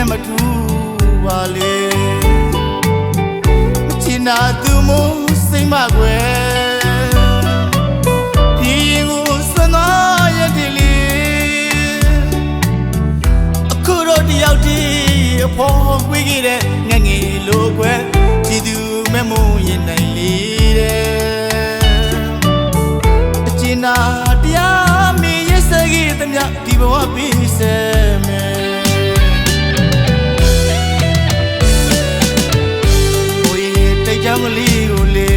မထူပါလေမချင်တာသူမို့စိတ်မကွယ်ဒီကိုစွမ်းသားရတဲ့လေအခုတော့တယောက်တည်းအဖော်ခွေးခဲ့တဲ့ငငယ်လိုကွယ်ကြည်သူမဲ့မုံရင်နိုင်လေတဲ့အကျဉ်းနာတရားမင်းရဲ့စကေးသမျှဒီဘဝပြီးစဲမယ်ကြောင့်လေးကိုလေ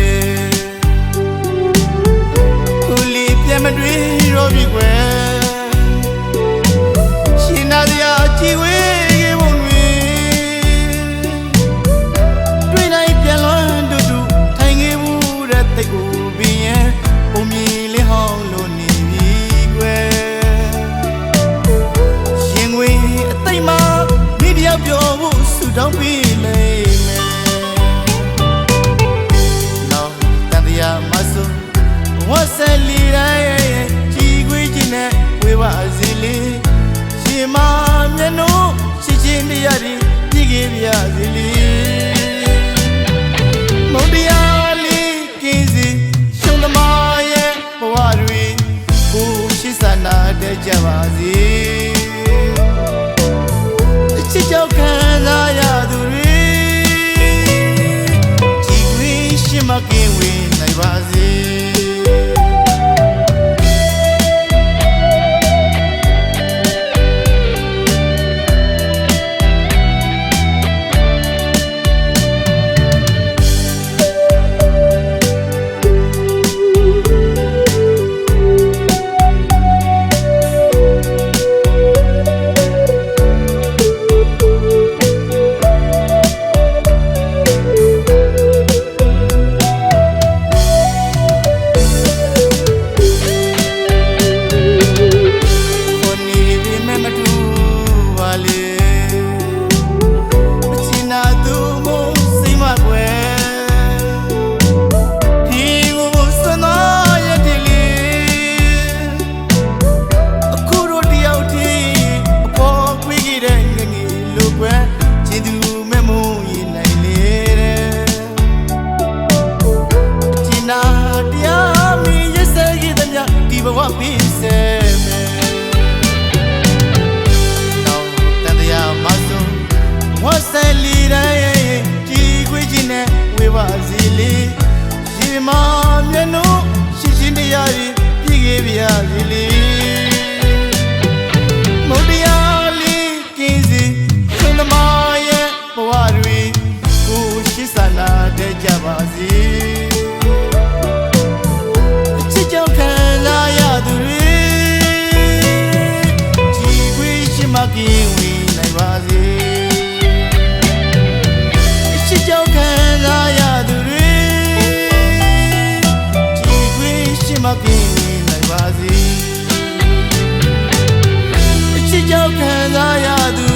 ကိုလေးပြန်မတွေ့ရောပြီကွယ်ရှင်နာစရာကြည်ဝေးခဲ့ပုံတွေတွေ့တိုင်းပြန်လွန်တူတူထိုင်ခဲ့ဘူးတဲ့တိတ်ကိုပြင်းရင်ပုံမြင်လေးဟောင်းလို့နေပြီကွယ်ရင်ွေအသိမမိတယောက်ပြောဖို့ဆူတောင်းပြီးလေဝတ်ဆက်လီတိုင်းကြီးခွေးချင်းနဲ့ဝေပါစီလေးရှင်မမျက်နှာရှိချင်းတရားတွေပြည့်ခဲ့ပြစီလေးမုံတရားလေးကင်းစီရှုံးသမားရဲ့ဘဝတွေကိုရှိစနာတဲ့ကြပါစေအချစ်ကြောင့်ခံစားရသူတွေကြီးခွေးရှင်မကင်းဝင်နိုင်ပါစေဘဝပြီးစဲမယ်နောက်တန်တရားမဆုံးဝတ်ဆက်လီတိုင်းကြီးခွေးချင်းနဲ့ဝေပါစီလေးရေမမျက်နှာရှိချင်းတရားတွေပြည့်ခဲ့ပြစီလေးမုံတရားလေးကင်းစီဆွမ်းသမားရဲ့ဘဝတွေကိုရှိစနာတဲ့ကြပါစီကင်းဝင်နိုင်ပါစေအချစ်ကြောင့်ခံစားရသူတွေကြီးခွေးရှိမှကင်းဝင်နိုင်ပါစေအချစ်ကြောင့်ခံစားရသူ